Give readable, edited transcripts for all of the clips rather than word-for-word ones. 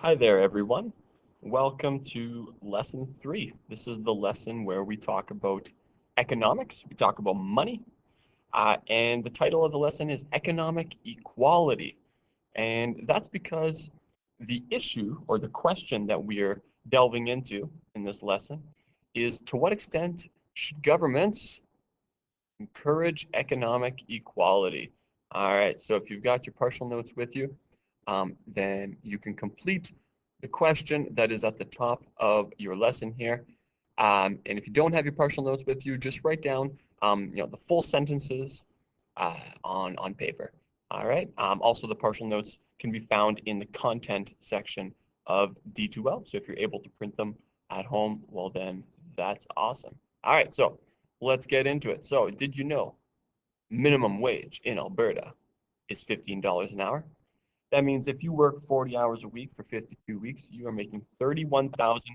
Hi there, everyone. Welcome to lesson 3. This is the lesson where we talk about economics, we talk about money, and the title of the lesson is Economic Equality. And that's because the issue or the question that we're delving into in this lesson is to what extent should governments encourage economic equality? All right, so if you've got your partial notes with you, then you can complete the question that is at the top of your lesson here. And if you don't have your partial notes with you, just write down the full sentences on paper. All right. Also, the partial notes can be found in the content section of D2L. So if you're able to print them at home, well, then that's awesome. All right. So let's get into it. So did you know minimum wage in Alberta is $15 an hour? That means if you work 40 hours a week for 52 weeks, you are making $31,200.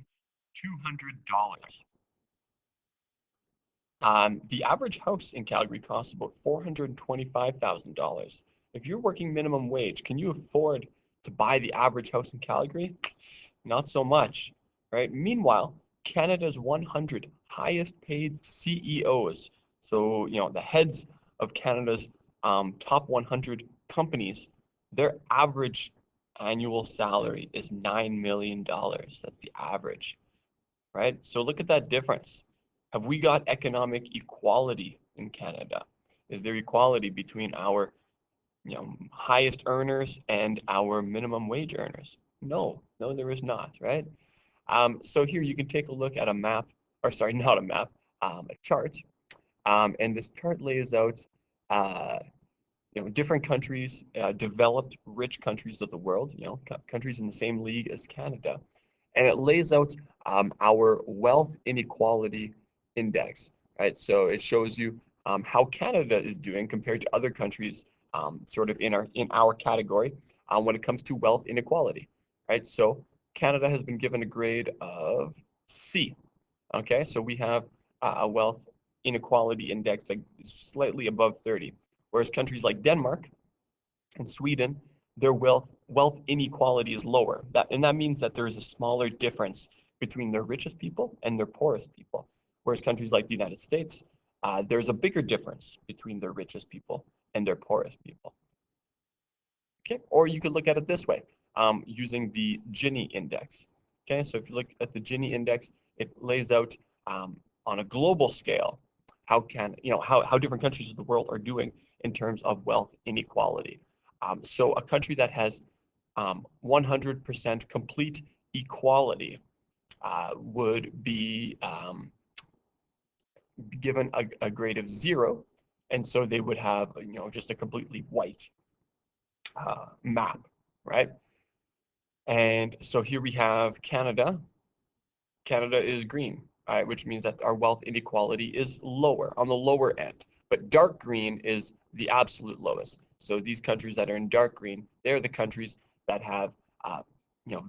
The average house in Calgary costs about $425,000. If you're working minimum wage, can you afford to buy the average house in Calgary? Not so much, right? Meanwhile, Canada's 100 highest paid CEOs, so the heads of Canada's top 100 companies, their average annual salary is $9 million. That's the average, right? So look at that difference. Have we got economic equality in Canada? Is there equality between our highest earners and our minimum wage earners? No, there is not, right? So here you can take a look at a map, or sorry, not a map, a chart. And this chart lays out different countries, developed, rich countries of the world, countries in the same league as Canada. And it lays out our wealth inequality index, right? So it shows you how Canada is doing compared to other countries, sort of in our category when it comes to wealth inequality, right? So Canada has been given a grade of C. Okay, so we have a wealth inequality index like slightly above 30, whereas countries like Denmark and Sweden, their wealth inequality is lower. That means that there is a smaller difference between their richest people and their poorest people. Whereas countries like the United States, there's a bigger difference between their richest people and their poorest people. Okay, or you could look at it this way, using the Gini index. Okay, so if you look at the Gini index, it lays out on a global scale how different countries of the world are doing in terms of wealth inequality. So a country that has 100% complete equality would be given a grade of 0, and so they would have just a completely white map, right? And so here we have Canada. Canada is green, right, which means that our wealth inequality is lower, on the lower end. But dark green is the absolute lowest. So these countries that are in dark green, they're the countries that have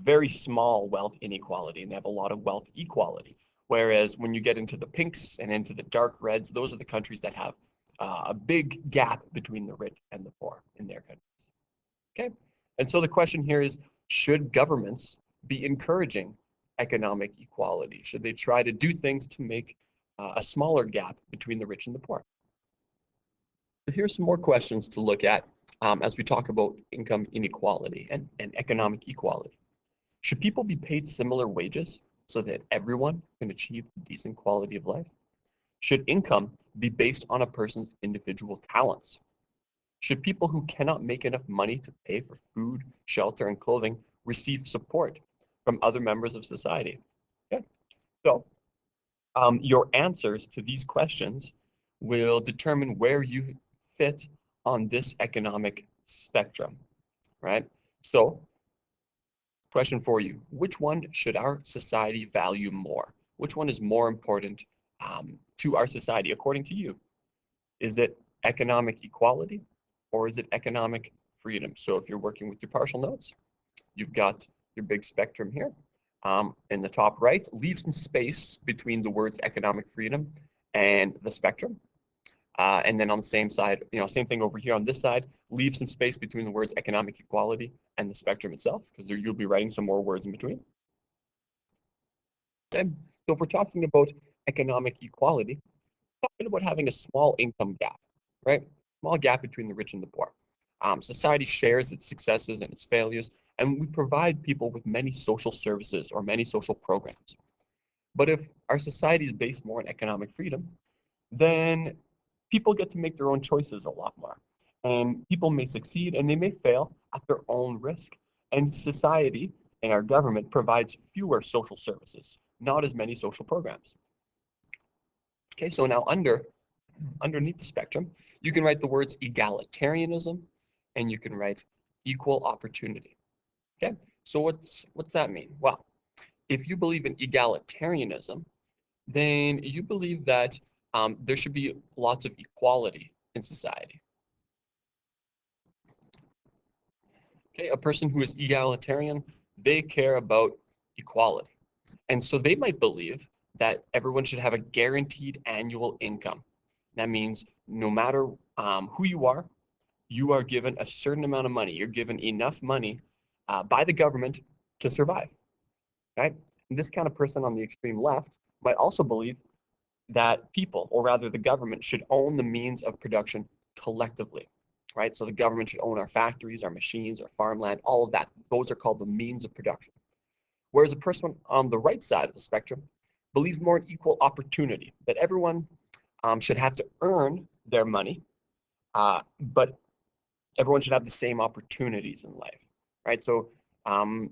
very small wealth inequality, and they have a lot of wealth equality. Whereas when you get into the pinks and into the dark reds, those are the countries that have a big gap between the rich and the poor in their countries. Okay, and so the question here is, should governments be encouraging economic equality? Should they try to do things to make a smaller gap between the rich and the poor? So here's some more questions to look at as we talk about income inequality and economic equality. Should people be paid similar wages so that everyone can achieve a decent quality of life? Should income be based on a person's individual talents? Should people who cannot make enough money to pay for food, shelter, and clothing receive support from other members of society? Okay. So your answers to these questions will determine where you fit on this economic spectrum, right? So question for you, which one should our society value more? Which one is more important to our society according to you? Is it economic equality or is it economic freedom? So if you're working with your partial notes, you've got your big spectrum here. In the top right, leave some space between the words economic freedom and the spectrum. And then on the same side, same thing over here on this side, leave some space between the words economic equality and the spectrum itself, because you'll be writing some more words in between. Okay. So if we're talking about economic equality, talking about having a small income gap, right? Small gap between the rich and the poor. Society shares its successes and its failures, and we provide people with many social services or many social programs. But if our society is based more on economic freedom, then people get to make their own choices a lot more. And people may succeed and they may fail at their own risk. And society and our government provides fewer social services, not as many social programs. Okay, so now underneath the spectrum, you can write the words egalitarianism and you can write equal opportunity. Okay, so what's that mean? Well, if you believe in egalitarianism, then you believe that there should be lots of equality in society. Okay, a person who is egalitarian, they care about equality. And so they might believe that everyone should have a guaranteed annual income. That means no matter who you are given a certain amount of money. You're given enough money by the government to survive, right? And this kind of person on the extreme left might also believe that people, or rather the government, should own the means of production collectively, right? So the government should own our factories, our machines, our farmland, all of that. Those are called the means of production. Whereas a person on the right side of the spectrum believes more in equal opportunity, that everyone should have to earn their money, but everyone should have the same opportunities in life, right? So um,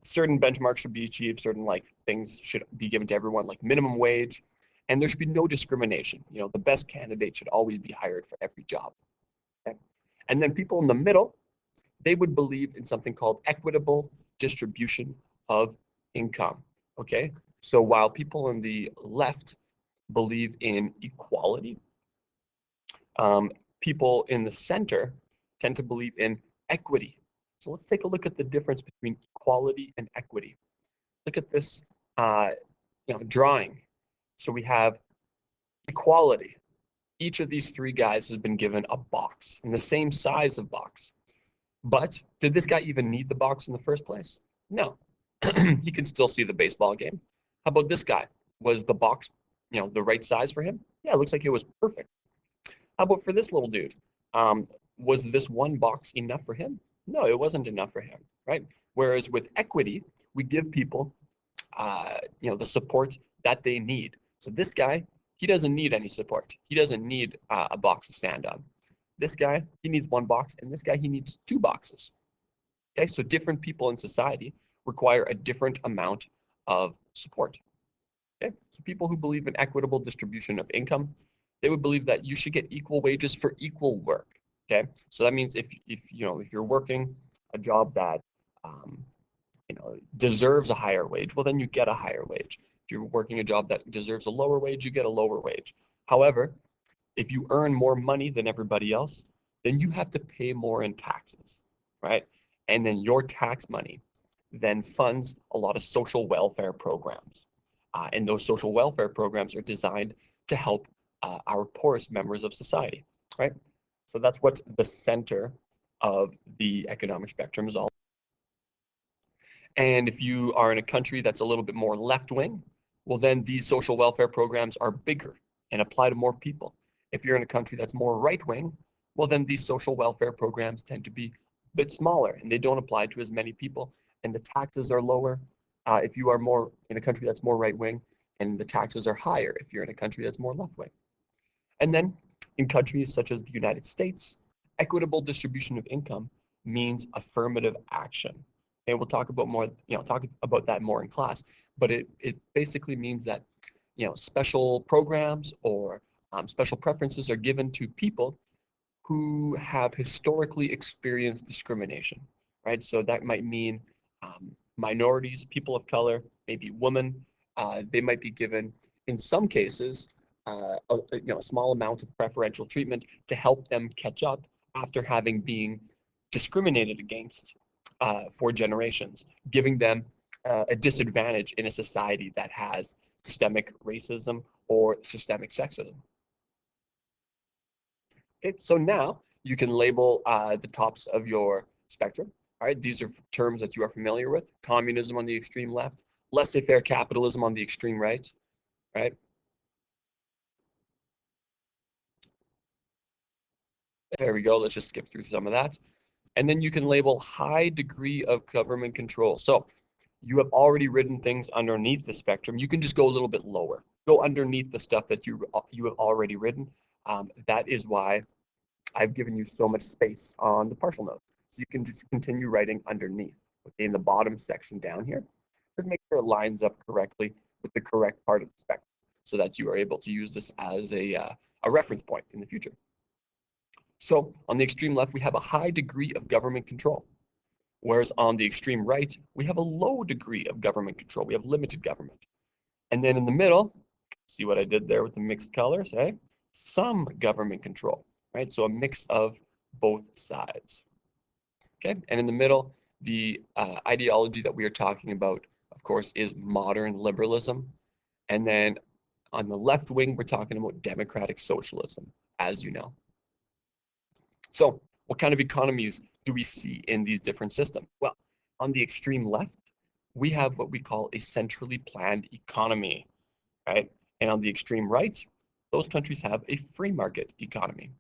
certain benchmarks should be achieved, certain like things should be given to everyone, like minimum wage, and there should be no discrimination. The best candidate should always be hired for every job. Okay? And then people in the middle, they would believe in something called equitable distribution of income. Okay, so while people on the left believe in equality, people in the center tend to believe in equity. So let's take a look at the difference between equality and equity. Look at this uh, drawing. So we have equality. Each of these three guys has been given a box in the same size of box. But did this guy even need the box in the first place? No. He can still see the baseball game. How about this guy? Was the box, the right size for him? Yeah, it looks like it was perfect. How about for this little dude? Um, was this one box enough for him? No, it wasn't enough for him, right? Whereas with equity, we give people, the support that they need. So this guy, he doesn't need any support. He doesn't need a box to stand on. This guy, he needs one box, and this guy, he needs two boxes. Okay, so different people in society require a different amount of support. Okay, so people who believe in equitable distribution of income, they would believe that you should get equal wages for equal work. Okay, so that means if you're working a job that um, deserves a higher wage, well then you get a higher wage. If you're working a job that deserves a lower wage, you get a lower wage. However, if you earn more money than everybody else, then you have to pay more in taxes, right? And then your tax money then funds a lot of social welfare programs. And those social welfare programs are designed to help our poorest members of society, right? So that's what the center of the economic spectrum is all. And if you are in a country that's a little bit more left wing, well, then these social welfare programs are bigger and apply to more people. If you're in a country that's more right wing, well, then these social welfare programs tend to be a bit smaller and they don't apply to as many people and the taxes are lower. If you are more in a country that's more right wing, and the taxes are higher if you're in a country that's more left wing. And then in countries such as the United States, equitable distribution of income means affirmative action. And we'll talk about talk about that more in class, but it basically means that, special programs or special preferences are given to people who have historically experienced discrimination, right? So that might mean minorities, people of color, maybe women. They might be given, in some cases, a small amount of preferential treatment to help them catch up after having been discriminated against for generations, giving them a disadvantage in a society that has systemic racism or systemic sexism. Okay, so now you can label the tops of your spectrum. All right, these are terms that you are familiar with. Communism on the extreme left, laissez-faire capitalism on the extreme right, right? There we go. Let's just skip through some of that. And then you can label high degree of government control. So you have already written things underneath the spectrum. You can just go a little bit lower. Go underneath the stuff that you have already written. That is why I've given you so much space on the partial notes. So you can just continue writing underneath, okay, in the bottom section down here. Just make sure it lines up correctly with the correct part of the spectrum so that you are able to use this as a reference point in the future. So on the extreme left, we have a high degree of government control. Whereas on the extreme right, we have a low degree of government control. We have limited government. And then in the middle, see what I did there with the mixed colors, eh? Some government control, right? So a mix of both sides, okay? And in the middle, the ideology that we are talking about, of course, is modern liberalism. And then on the left wing, we're talking about democratic socialism, as you know. So what kind of economies do we see in these different systems? Well, on the extreme left, we have what we call a centrally planned economy, right? And on the extreme right, those countries have a free market economy.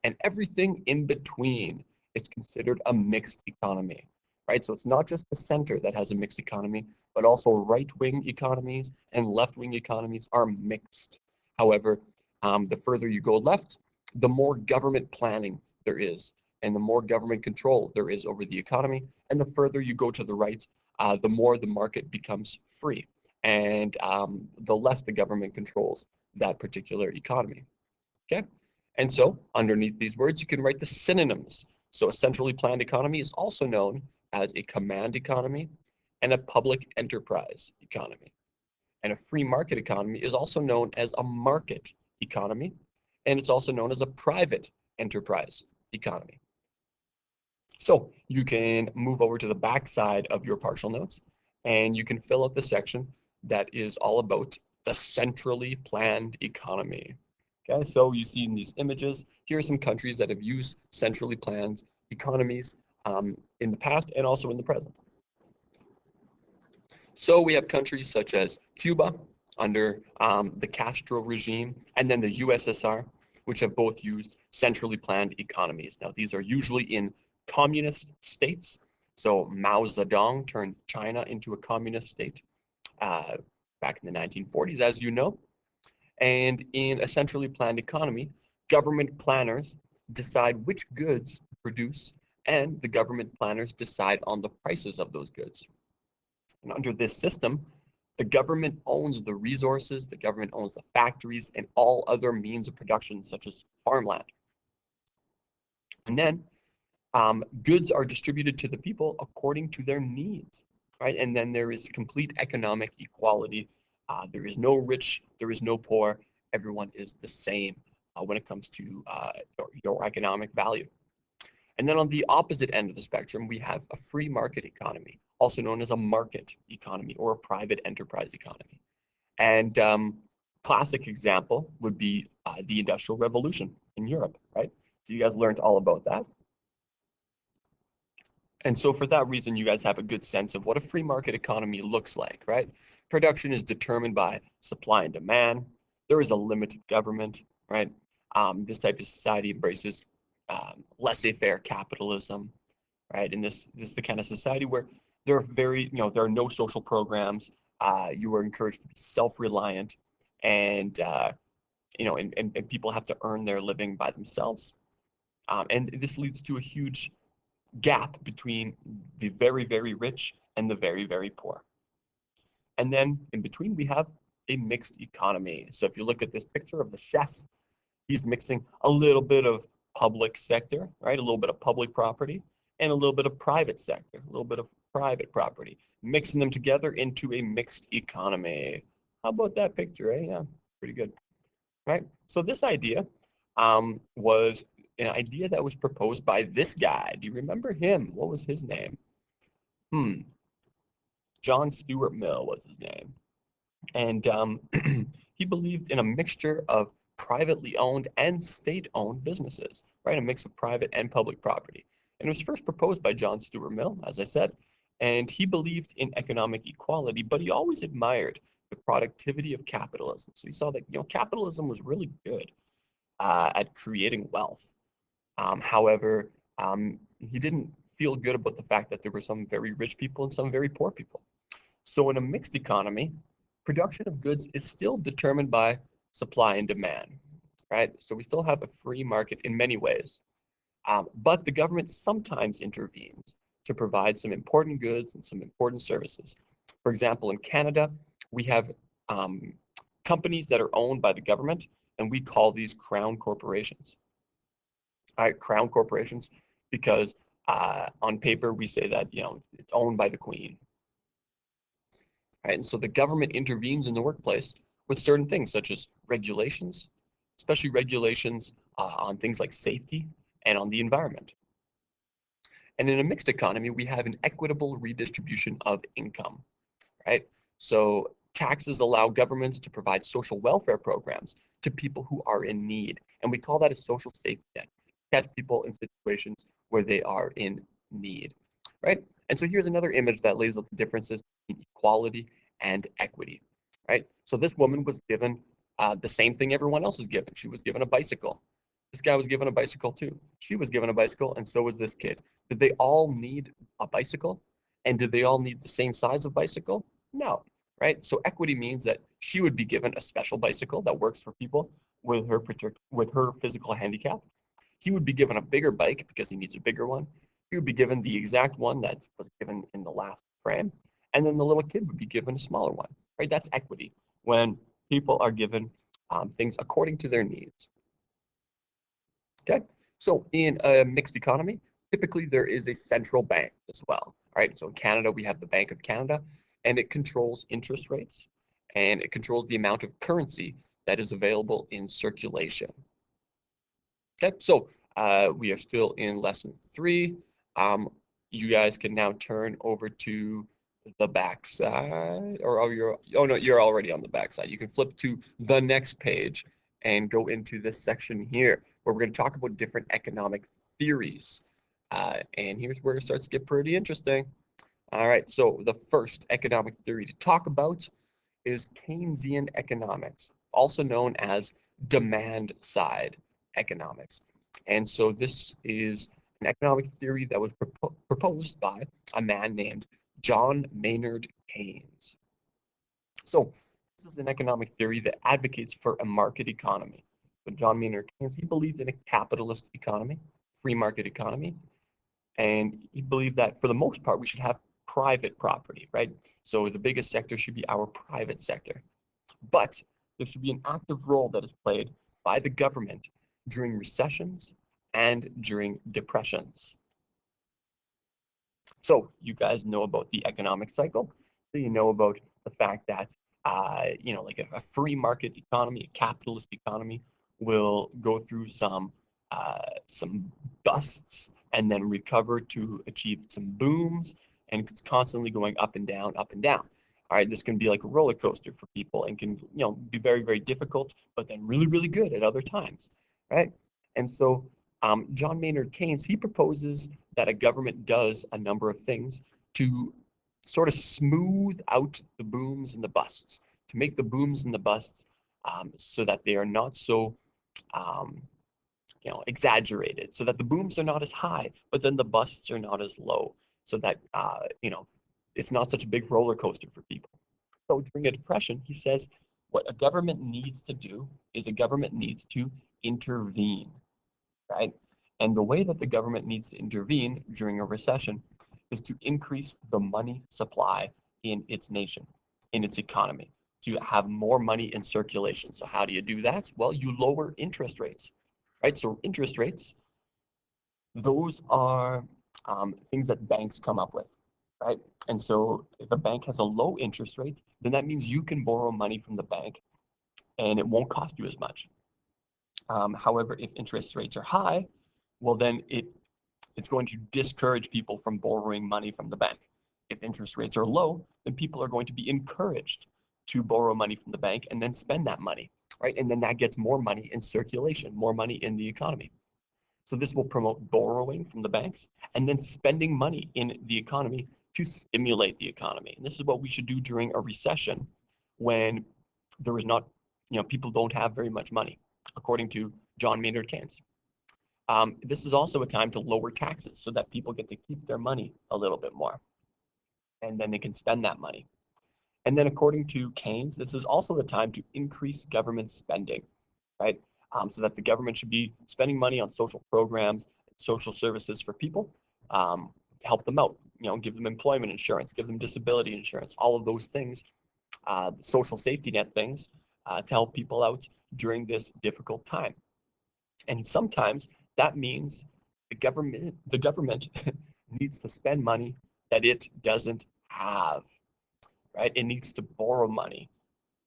And everything in between is considered a mixed economy, right? So it's not just the center that has a mixed economy, but also right-wing economies and left-wing economies are mixed. However, the further you go left, the more government planning there is, and the more government control there is over the economy. And the further you go to the right, the more the market becomes free, and the less the government controls that particular economy. Okay, and so underneath these words, you can write the synonyms. So a centrally planned economy is also known as a command economy and a public enterprise economy. And a free market economy is also known as a market economy, and it's also known as a private enterprise economy. So you can move over to the back side of your partial notes, and you can fill out the section that is all about the centrally planned economy. Okay, so you see in these images, here are some countries that have used centrally planned economies in the past and also in the present. So we have countries such as Cuba under the Castro regime, and then the USSR, which have both used centrally planned economies. Now, these are usually in communist states. So Mao Zedong turned China into a communist state back in the 1940s, as you know. And in a centrally planned economy, government planners decide which goods to produce, and the government planners decide on the prices of those goods. And under this system, the government owns the resources, the government owns the factories, and all other means of production, such as farmland. And then goods are distributed to the people according to their needs, right? And then there is complete economic equality. There is no rich, there is no poor. Everyone is the same when it comes to your economic value. And then on the opposite end of the spectrum, we have a free market economy, also known as a market economy or a private enterprise economy. And classic example would be the Industrial Revolution in Europe, right? So you guys learned all about that. And so for that reason, you guys have a good sense of what a free market economy looks like, right? Production is determined by supply and demand. There is a limited government, right? This type of society embraces laissez-faire capitalism, right? And this is the kind of society where there are there are no social programs. You are encouraged to be self-reliant, and and people have to earn their living by themselves. And this leads to a huge gap between the very, very rich and the very, very poor. And then in between, we have a mixed economy. So if you look at this picture of the chef, he's mixing a little bit of public sector, right? A little bit of public property and a little bit of private sector, a little bit of private property, mixing them together into a mixed economy. How about that picture, eh? Yeah, pretty good, right? So this idea was an idea that was proposed by this guy. Do you remember him? What was his name? John Stuart Mill was his name. And he believed in a mixture of privately owned and state-owned businesses, right? A mix of private and public property. And it was first proposed by John Stuart Mill, as I said, and he believed in economic equality, but he always admired the productivity of capitalism. So he saw that capitalism was really good at creating wealth. However, he didn't feel good about the fact that there were some very rich people and some very poor people. So in a mixed economy, production of goods is still determined by supply and demand, right? So we still have a free market in many ways, but the government sometimes intervenes to provide some important goods and some important services. For example, in Canada, we have companies that are owned by the government, and we call these crown corporations. All right, crown corporations, because on paper we say that it's owned by the Queen, right? And so the government intervenes in the workplace with certain things such as regulations, especially regulations on things like safety and on the environment. And in a mixed economy, we have an equitable redistribution of income, right? So taxes allow governments to provide social welfare programs to people who are in need. And we call that a social safety net. Catch people in situations where they are in need, right? And so here's another image that lays out the differences between equality and equity, right? So this woman was given the same thing everyone else is given. She was given a bicycle. This guy was given a bicycle too. She was given a bicycle, and so was this kid. Did they all need a bicycle? And did they all need the same size of bicycle? No, right? So equity means that she would be given a special bicycle that works for people with her physical handicap. He would be given a bigger bike because he needs a bigger one. He would be given the exact one that was given in the last frame, and then the little kid would be given a smaller one, right? That's equity, when people are given things according to their needs. Okay, so in a mixed economy, typically there is a central bank as well. All right, so in Canada, we have the Bank of Canada, and it controls interest rates, and it controls the amount of currency that is available in circulation. Okay, so we are still in lesson 3. You guys can now turn over to the back side, or oh no, you're already on the back side. You can flip to the next page and go into this section here, where we're going to talk about different economic theories. And here's where it starts to get pretty interesting. All right, so the first economic theory to talk about is Keynesian economics, also known as demand side economics. And so this is an economic theory that was proposed by a man named John Maynard Keynes. So this is an economic theory that advocates for a market economy. But John Maynard Keynes, he believed in a capitalist economy, free market economy, and he believed that for the most part we should have private property, right? So the biggest sector should be our private sector. But there should be an active role that is played by the government during recessions and during depressions. So you guys know about the economic cycle. So you know about the fact that like a free market economy, a capitalist economy, will go through some busts and then recover to achieve some booms, and it's constantly going up and down, up and down. All right, this can be like a roller coaster for people and can be very, very difficult, but then really, really good at other times, right? And so John Maynard Keynes, he proposes that a government does a number of things to sort of smooth out the booms and the busts, to make the booms and the busts so that they are not so exaggerated, so that the booms are not as high, but then the busts are not as low, so that it's not such a big roller coaster for people. So during a depression, he says what a government needs to do is a government needs to intervene, right? And the way that the government needs to intervene during a recession is to increase the money supply in its nation, in its economy, to have more money in circulation. So how do you do that? Well, you lower interest rates, right? So interest rates, those are things that banks come up with, right? And so if a bank has a low interest rate, then that means you can borrow money from the bank and it won't cost you as much. However, if interest rates are high, well, then it's going to discourage people from borrowing money from the bank. If interest rates are low, then people are going to be encouraged to borrow money from the bank and then spend that money. right? And then that gets more money in circulation, more money in the economy. So this will promote borrowing from the banks and then spending money in the economy to stimulate the economy. And this is what we should do during a recession when there is not, people don't have very much money, according to John Maynard Keynes. This is also a time to lower taxes so that people get to keep their money a little bit more, and then they can spend that money. And then according to Keynes, this is also the time to increase government spending, right? So that the government should be spending money on social programs, social services for people, to help them out, give them employment insurance, give them disability insurance, all of those things, the social safety net things, to help people out during this difficult time. And sometimes that means the government needs to spend money that it doesn't have, right? It needs to borrow money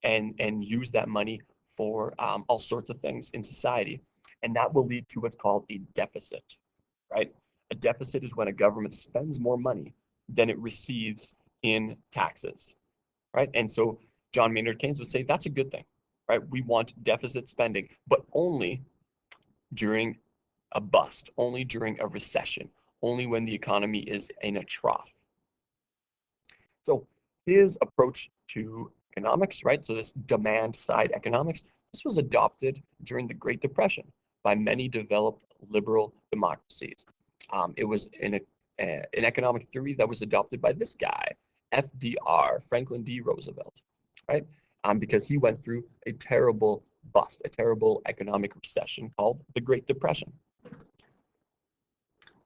and use that money for all sorts of things in society. And that will lead to what's called a deficit, right? A deficit is when a government spends more money than it receives in taxes, right? And so John Maynard Keynes would say that's a good thing, right? We want deficit spending, but only during a bust, only during a recession, only when the economy is in a trough. So his approach to economics, right? So this demand side economics, this was adopted during the Great Depression by many developed liberal democracies. It was an economic theory that was adopted by this guy, FDR, Franklin D. Roosevelt, right? Because he went through a terrible bust, a terrible economic recession called the Great Depression.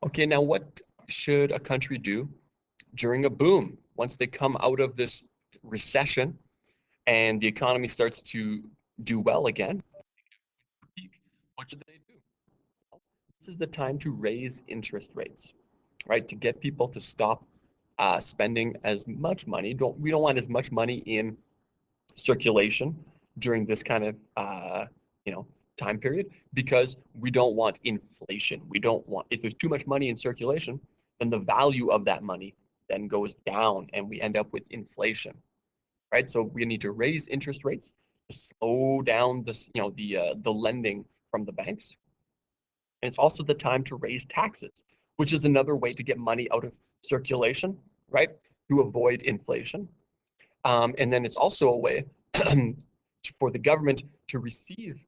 Okay, now what should a country do during a boom? Once they come out of this recession and the economy starts to do well again, what should they do? This is the time to raise interest rates, right? To get people to stop spending as much money. We don't want as much money in circulation during this kind of time period, because we don't want inflation. We don't want, if there's too much money in circulation, then the value of that money then goes down and we end up with inflation, right? So we need to raise interest rates to slow down this, the lending from the banks. And it's also the time to raise taxes, which is another way to get money out of circulation, right? To avoid inflation. And then it's also a way for the government to receive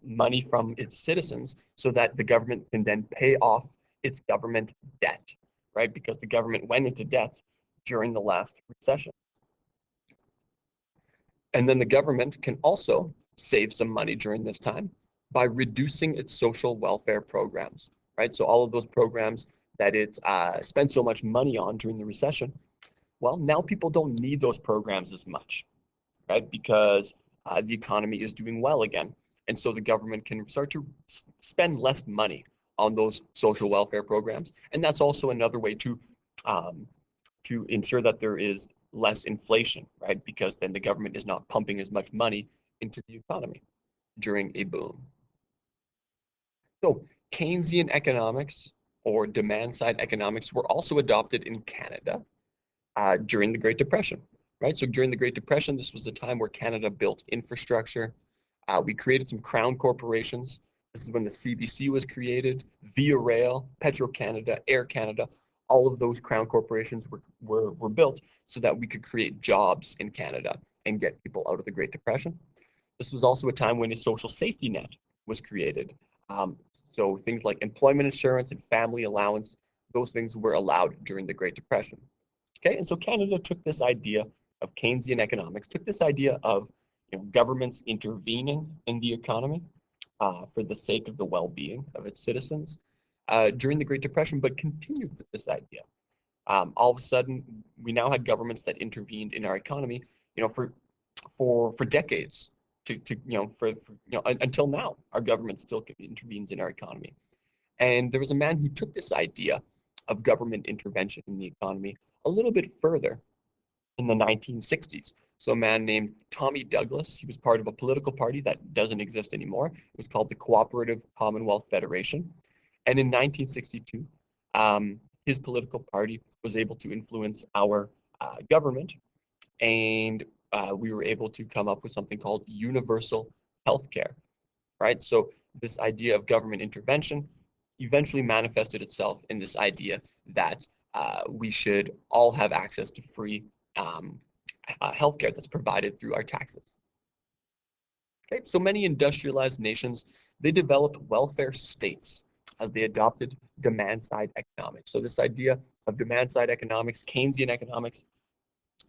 money from its citizens so that the government can then pay off its government debt, right? Because the government went into debt during the last recession. And then the government can also save some money during this time by reducing its social welfare programs, right? So all of those programs that it spent so much money on during the recession, well, now people don't need those programs as much, right? Because the economy is doing well again. And so the government can start to spend less money on those social welfare programs. And that's also another way to ensure that there is less inflation, right? Because then the government is not pumping as much money into the economy during a boom. So Keynesian economics or demand side economics were also adopted in Canada during the Great Depression, right? So during the Great Depression, this was the time where Canada built infrastructure. We created some crown corporations. This is when the CBC was created, Via Rail, Petro-Canada, Air Canada. All of those crown corporations were built so that we could create jobs in Canada and get people out of the Great Depression. This was also a time when a social safety net was created. So things like employment insurance and family allowance, those things were allowed during the Great Depression. Okay, and so Canada took this idea of Keynesian economics, took this idea of governments intervening in the economy for the sake of the well-being of its citizens during the Great Depression, but continued with this idea. All of a sudden, we now had governments that intervened in our economy, for decades. Until now, our government still intervenes in our economy. And there was a man who took this idea of government intervention in the economy a little bit further in the 1960s. So a man named Tommy Douglas, he was part of a political party that doesn't exist anymore. It was called the Cooperative Commonwealth Federation. And in 1962, his political party was able to influence our government. And we were able to come up with something called universal healthcare, right? So this idea of government intervention eventually manifested itself in this idea that we should all have access to free healthcare that's provided through our taxes. Okay, so many industrialized nations, they developed welfare states as they adopted demand-side economics. So this idea of demand-side economics, Keynesian economics,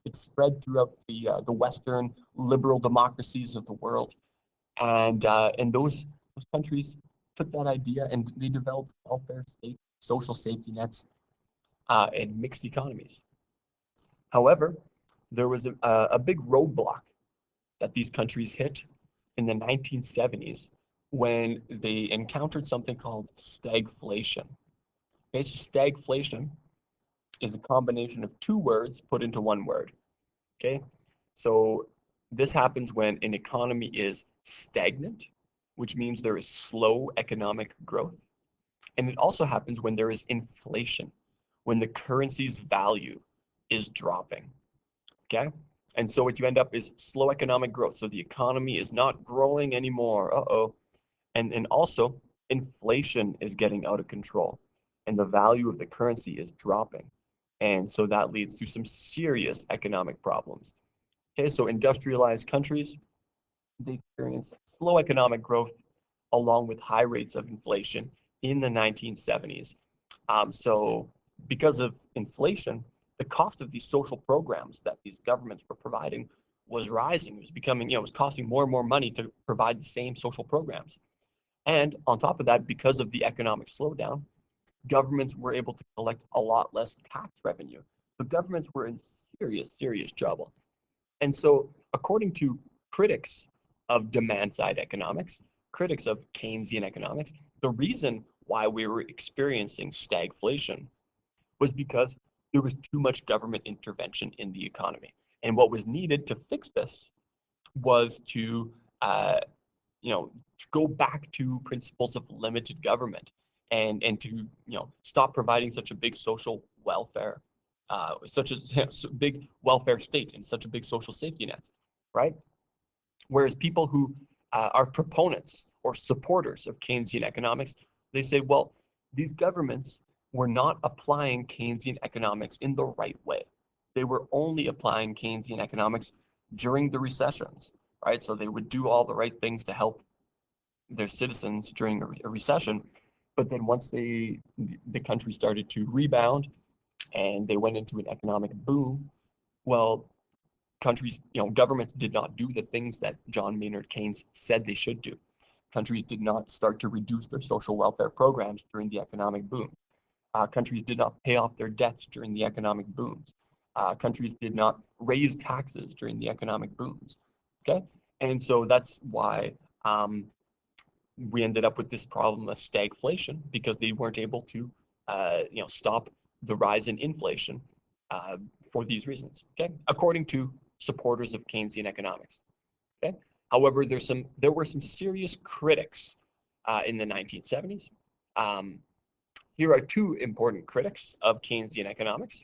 it's spread throughout the Western liberal democracies of the world, and those countries took that idea and they developed welfare states, social safety nets, and mixed economies. However, there was a big roadblock that these countries hit in the 1970s when they encountered something called stagflation. Basically, stagflation is a combination of two words put into one word. Okay, so this happens when an economy is stagnant, which means there is slow economic growth. And it also happens when there is inflation, when the currency's value is dropping. Okay, and so what you end up is slow economic growth. So the economy is not growing anymore. Uh-oh. And also inflation is getting out of control and the value of the currency is dropping. And so that leads to some serious economic problems. Okay, so industrialized countries, they experience slow economic growth along with high rates of inflation in the 1970s. So because of inflation, the cost of these social programs that these governments were providing was rising. It was becoming, it was costing more and more money to provide the same social programs. And on top of that, because of the economic slowdown, governments were able to collect a lot less tax revenue. So governments were in serious, serious trouble. And so, according to critics of demand side economics, critics of Keynesian economics, the reason why we were experiencing stagflation was because there was too much government intervention in the economy. And what was needed to fix this was to go back to principles of limited government and to stop providing such a big social welfare, such a big welfare state and such a big social safety net, right? Whereas people who are proponents or supporters of Keynesian economics, they say, well, these governments were not applying Keynesian economics in the right way. They were only applying Keynesian economics during the recessions, right? So they would do all the right things to help their citizens during a recession. But then once the country started to rebound and they went into an economic boom, well, governments did not do the things that John Maynard Keynes said they should do. Countries did not start to reduce their social welfare programs during the economic boom. Countries did not pay off their debts during the economic booms. Countries did not raise taxes during the economic booms. Okay, and so that's why we ended up with this problem of stagflation, because they weren't able to, stop the rise in inflation for these reasons. Okay, according to supporters of Keynesian economics. Okay, however, there were some serious critics in the 1970s. Here are two important critics of Keynesian economics.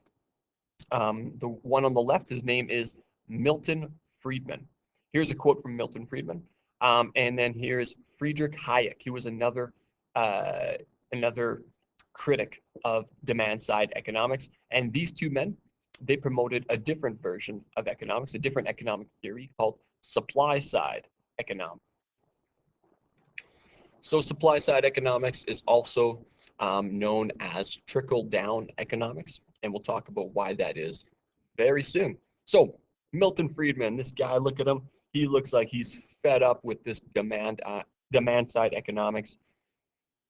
The one on the left, his name is Milton Friedman. Here's a quote from Milton Friedman. And then here's Friedrich Hayek. He was another critic of demand-side economics. And these two men, they promoted a different version of economics, a different economic theory called supply-side economics. So supply-side economics is also known as trickle-down economics, and we'll talk about why that is very soon. So Milton Friedman, this guy, look at him. He looks like he's fed up with this demand-side economics.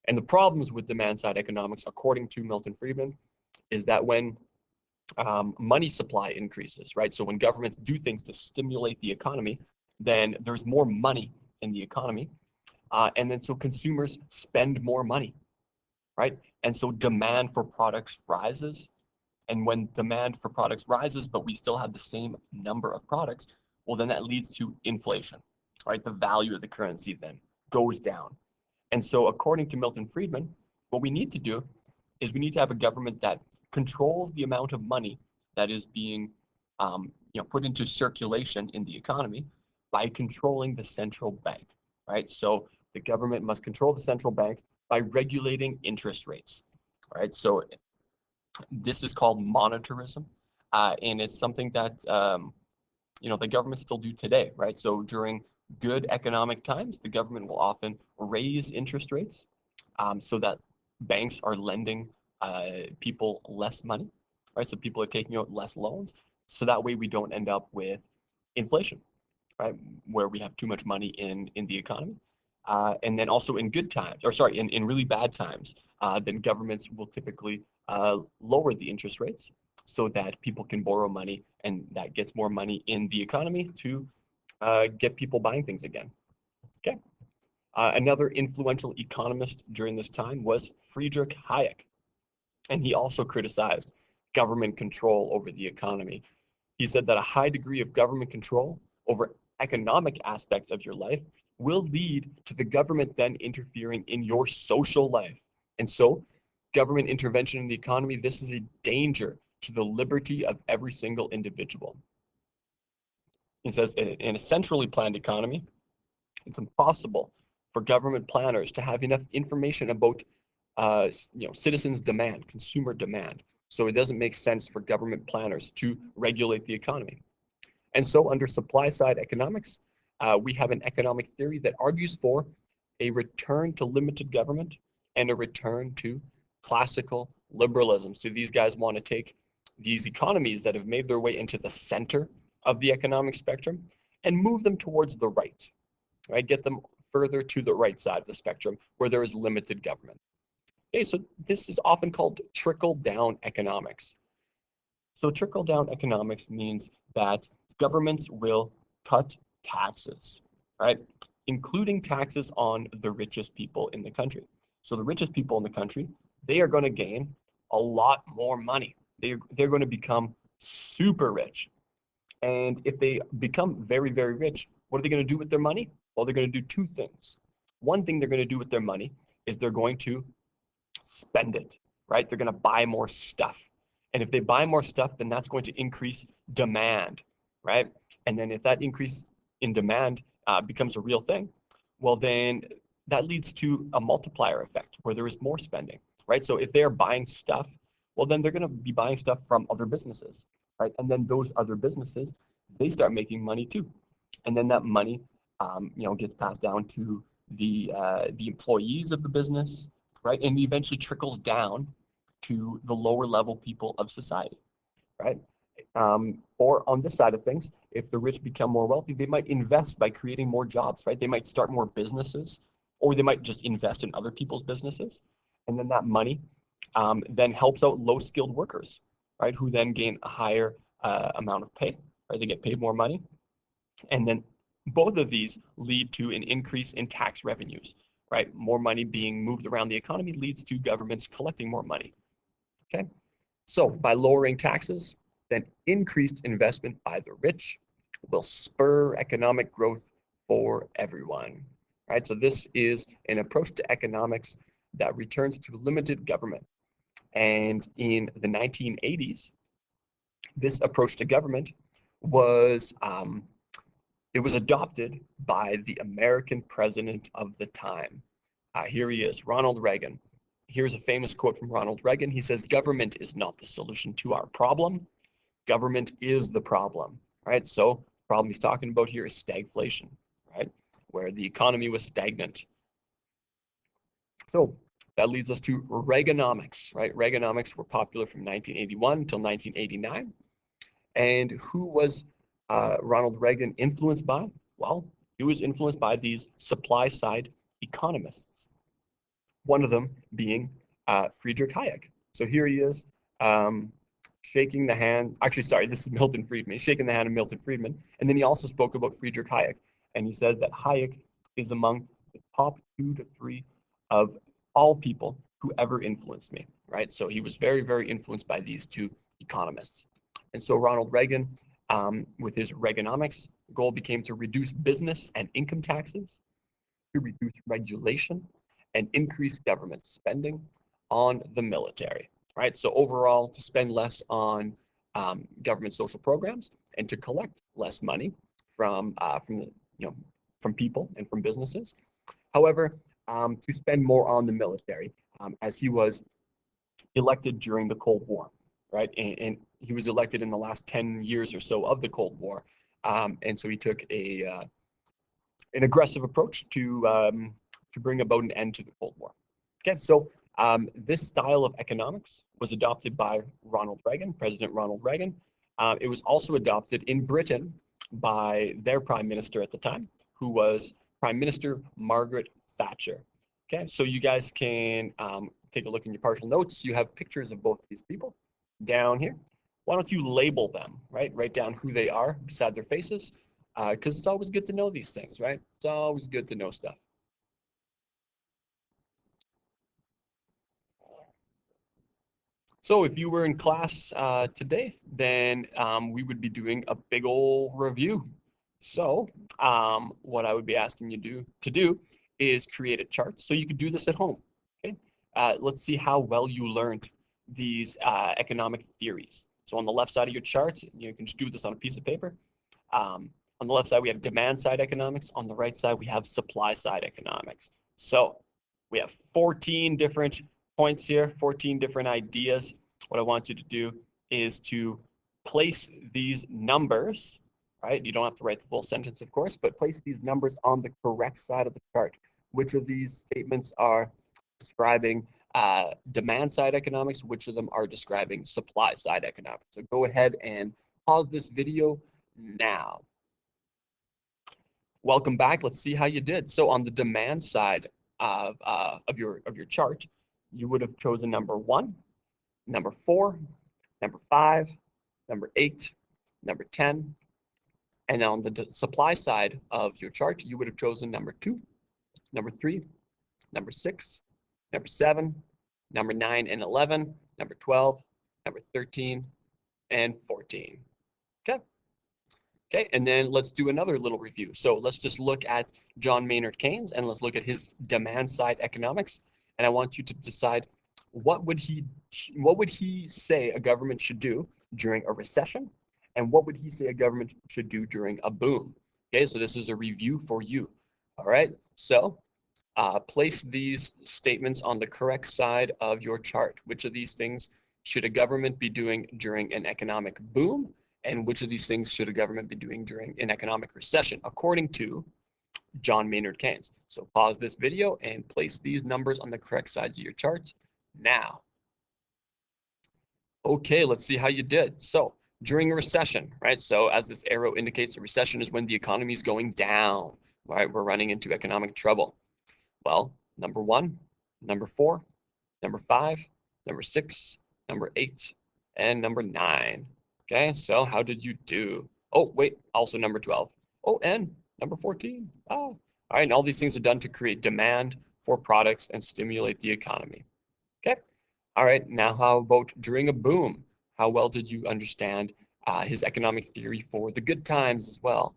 And the problems with demand-side economics, according to Milton Friedman, is that when money supply increases, right? So when governments do things to stimulate the economy, then there's more money in the economy. And then so consumers spend more money, right? And so demand for products rises. And when demand for products rises, but we still have the same number of products, well, then that leads to inflation, right? The value of the currency then goes down. And so according to Milton Friedman, what we need to do is we need to have a government that controls the amount of money that is being put into circulation in the economy by controlling the central bank, right? So the government must control the central bank by regulating interest rates, right? So this is called monetarism, and it's something that the government still do today, right? So during good economic times, the government will often raise interest rates so that banks are lending people less money, right? So people are taking out less loans, so that way we don't end up with inflation, right? Where we have too much money in the economy. And then also in good times, or sorry, in really bad times, then governments will typically lower the interest rates so that people can borrow money, and that gets more money in the economy to get people buying things again. Okay. Another influential economist during this time was Friedrich Hayek, and he also criticized government control over the economy. He said that a high degree of government control over economic aspects of your life will lead to the government then interfering in your social life. And so, government intervention in the economy, this is a danger to the liberty of every single individual. He says, in a centrally planned economy, it's impossible for government planners to have enough information about citizens' demand, consumer demand. So it doesn't make sense for government planners to regulate the economy. And so under supply side economics, we have an economic theory that argues for a return to limited government and a return to classical liberalism. So these guys want to take these economies that have made their way into the center of the economic spectrum and move them towards the right? Get them further to the right side of the spectrum where there is limited government. Okay, so this is often called trickle-down economics. So trickle-down economics means that governments will cut taxes, right? Including taxes on the richest people in the country. So the richest people in the country, they are going to gain a lot more money. They're going to become super rich. And if they become very, very rich, what are they going to do with their money? Well, they're going to do two things. One thing they're going to do with their money is they're going to spend it, right? They're going to buy more stuff. And if they buy more stuff, then that's going to increase demand, right? And then if that increase in demand becomes a real thing, well, then that leads to a multiplier effect where there is more spending, right? So if they're buying stuff, well, then they're going to be buying stuff from other businesses, right? And then those other businesses, they start making money too. And then that money, gets passed down to the employees of the business, right? And eventually trickles down to the lower level people of society, right? Or on this side of things, if the rich become more wealthy, they might invest by creating more jobs, right? They might start more businesses, or they might just invest in other people's businesses. And then that money then helps out low-skilled workers, right? Who then gain a higher amount of pay, right? They get paid more money. And then both of these lead to an increase in tax revenues, right? More money being moved around the economy leads to governments collecting more money, okay? So by lowering taxes, then increased investment by the rich will spur economic growth for everyone, right? So this is an approach to economics that returns to limited government. And in the 1980s, this approach to government was it was adopted by the American president of the time. Here he is, Ronald Reagan. Here's a famous quote from Ronald Reagan. He says, "Government is not the solution to our problem. Government is the problem," right? So the problem he's talking about here is stagflation, right? Where the economy was stagnant. So that leads us to Reaganomics, right? Reaganomics were popular from 1981 until 1989. And who was Ronald Reagan influenced by? Well, he was influenced by these supply side economists, one of them being Friedrich Hayek. So here he is shaking the hand. Actually, sorry, this is Milton Friedman. He's shaking the hand of Milton Friedman. And then he also spoke about Friedrich Hayek. And he says that Hayek is among the top 2 to 3 of all people who ever influenced me, right? So he was very, very influenced by these two economists. And so Ronald Reagan, with his Reaganomics, the goal became to reduce business and income taxes, to reduce regulation, and increase government spending on the military, right? So overall, to spend less on government social programs and to collect less money from the, from people and from businesses. However, to spend more on the military, as he was elected during the Cold War, right? And he was elected in the last 10 years or so of the Cold War. And so he took an aggressive approach to bring about an end to the Cold War. Okay, so this style of economics was adopted by President Ronald Reagan. It was also adopted in Britain by their prime minister at the time, who was Prime Minister Margaret Thatcher. Okay, so you guys can take a look in your partial notes. You have pictures of both these people down here. Why don't you label them, right? Write down who they are beside their faces, because it's always good to know these things, right? It's always good to know stuff. So if you were in class today, then we would be doing a big old review. So what I would be asking you to do is create a chart. So you could do this at home. Okay. Let's see how well you learned these economic theories. So on the left side of your chart, you can just do this on a piece of paper. On the left side, we have demand side economics. On the right side, we have supply side economics. So we have 14 different points here, 14 different ideas. What I want you to do is to place these numbers, right? You don't have to write the full sentence, of course, but place these numbers on the correct side of the chart. Which of these statements are describing demand side economics? Which of them are describing supply side economics? So go ahead and pause this video now. Welcome back. Let's see how you did. So on the demand side of your chart, you would have chosen number 1, number 4, number 5, number 8, number 10. And on the supply side of your chart, you would have chosen number 2, number 3, number 6, number 7, number 9 and 11, number 12, number 13, and 14. Okay. Okay, and then let's do another little review. So let's just look at John Maynard Keynes and let's look at his demand side economics. And I want you to decide what would he say a government should do during a recession, and what would he say a government should do during a boom? Okay, so this is a review for you. All right, so place these statements on the correct side of your chart. Which of these things should a government be doing during an economic boom? And which of these things should a government be doing during an economic recession, according to John Maynard Keynes? So pause this video and place these numbers on the correct sides of your charts now. Okay, let's see how you did. So during a recession, right? So as this arrow indicates, a recession is when the economy is going down, right? We're running into economic trouble. Well, number 1, number 4, number 5, number 6, number 8, and number 9. Okay, so how did you do? Oh, wait, also number 12. Oh, and number 14. Oh, all right, and all these things are done to create demand for products and stimulate the economy. Okay, all right, now how about during a boom? How well did you understand his economic theory for the good times as well?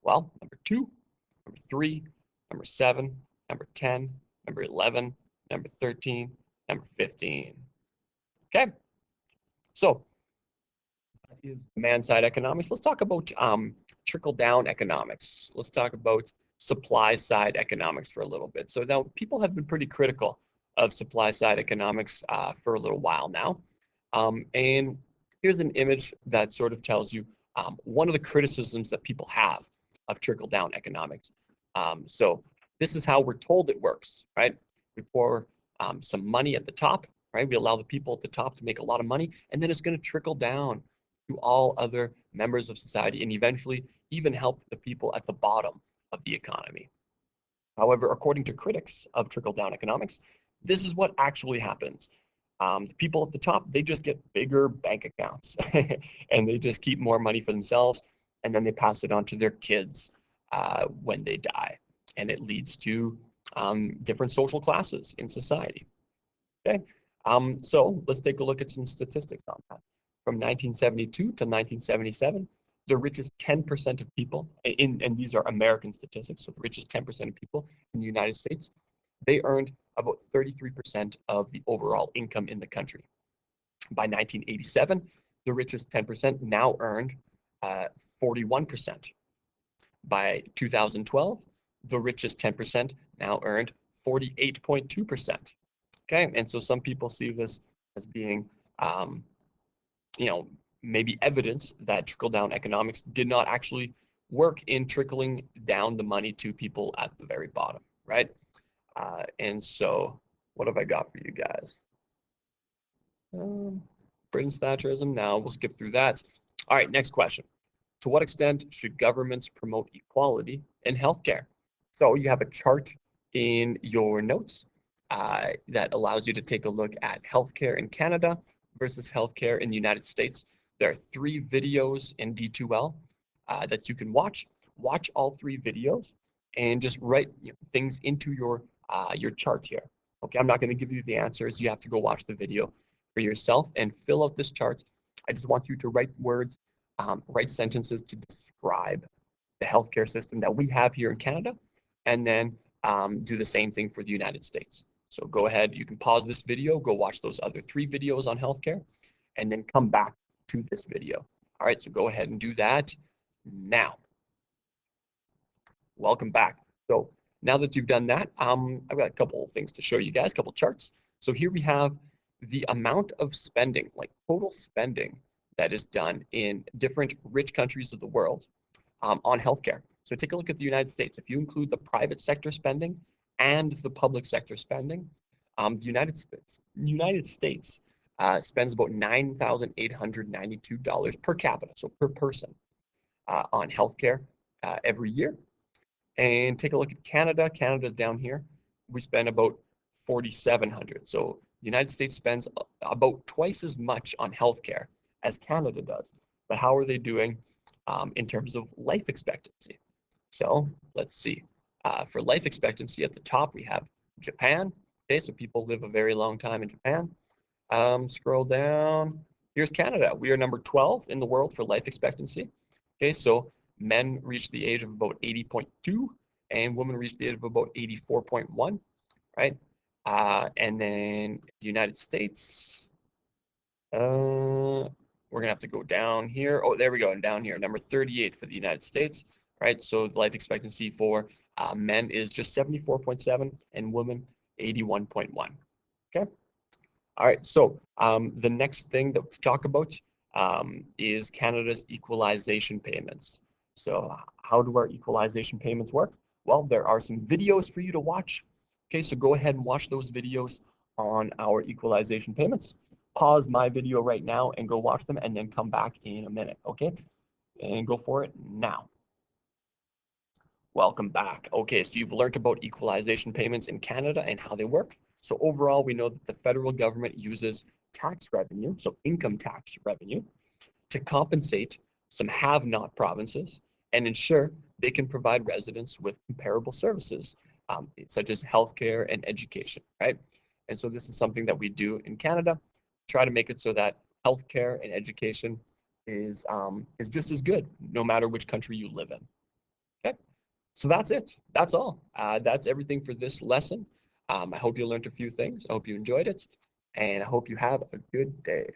Well, number 2, number 3, number 7, number 10, number 11, number 13, number 15. Okay, so is demand side economics. Let's talk about trickle down economics. Let's talk about supply side economics for a little bit. So now people have been pretty critical of supply side economics for a little while now. And here's an image that sort of tells you one of the criticisms that people have of trickle down economics. So this is how we're told it works, right? We pour some money at the top, right? We allow the people at the top to make a lot of money, and then it's going to trickle down to all other members of society and eventually even help the people at the bottom of the economy. However, according to critics of trickle-down economics, this is what actually happens. The people at the top, they just get bigger bank accounts and they just keep more money for themselves, and then they pass it on to their kids when they die. And it leads to different social classes in society. Okay, so let's take a look at some statistics on that. From 1972 to 1977, the richest 10% of people, and these are American statistics, so the richest 10% of people in the United States, they earned about 33% of the overall income in the country. By 1987, the richest 10% now earned 41%. By 2012, the richest 10% now earned 48.2%. Okay, and so some people see this as being, you know, maybe evidence that trickle-down economics did not actually work in trickling down the money to people at the very bottom, right? And so what have I got for you guys? Britain's Thatcherism. Now we'll skip through that. All right, next question. To what extent should governments promote equality in healthcare? So you have a chart in your notes that allows you to take a look at healthcare in Canada versus healthcare in the United States. There are 3 videos in D2L that you can watch. Watch all 3 videos and just write things into your chart here. Okay, I'm not going to give you the answers. You have to go watch the video for yourself and fill out this chart. I just want you to write words, write sentences to describe the healthcare system that we have here in Canada, and then do the same thing for the United States. So go ahead, you can pause this video, go watch those other 3 videos on healthcare, and then come back to this video. All right, so go ahead and do that now. Welcome back. So now that you've done that, I've got a couple of things to show you guys, a couple charts. So here we have the amount of spending, like total spending that is done in different rich countries of the world on healthcare. So take a look at the United States. If you include the private sector spending and the public sector spending, the United States spends about $9,892 per capita, so per person, on healthcare every year. And take a look at Canada. Canada's down here. We spend about $4,700. So the United States spends about twice as much on healthcare as Canada does. But how are they doing in terms of life expectancy? So let's see. For life expectancy at the top, we have Japan. Okay, so people live a very long time in Japan. Scroll down. Here's Canada. We are number 12 in the world for life expectancy. Okay, so men reach the age of about 80.2 and women reach the age of about 84.1, right? And then the United States, we're gonna have to go down here. Oh, there we go, and down here, number 38 for the United States, right? So the life expectancy for men is just 74.7 and women 81.1, okay? All right, so the next thing that we talk about is Canada's equalization payments. So how do our equalization payments work? Well, there are some videos for you to watch. Okay, so go ahead and watch those videos on our equalization payments. Pause my video right now and go watch them and then come back in a minute, okay? And go for it now. Welcome back. Okay, so you've learned about equalization payments in Canada and how they work. So overall, we know that the federal government uses tax revenue, so income tax revenue, to compensate some have-not provinces and ensure they can provide residents with comparable services, such as healthcare and education, right? And so this is something that we do in Canada, try to make it so that healthcare and education is just as good, no matter which country you live in. Okay, so that's it. That's all. That's everything for this lesson. I hope you learned a few things. I hope you enjoyed it, and I hope you have a good day.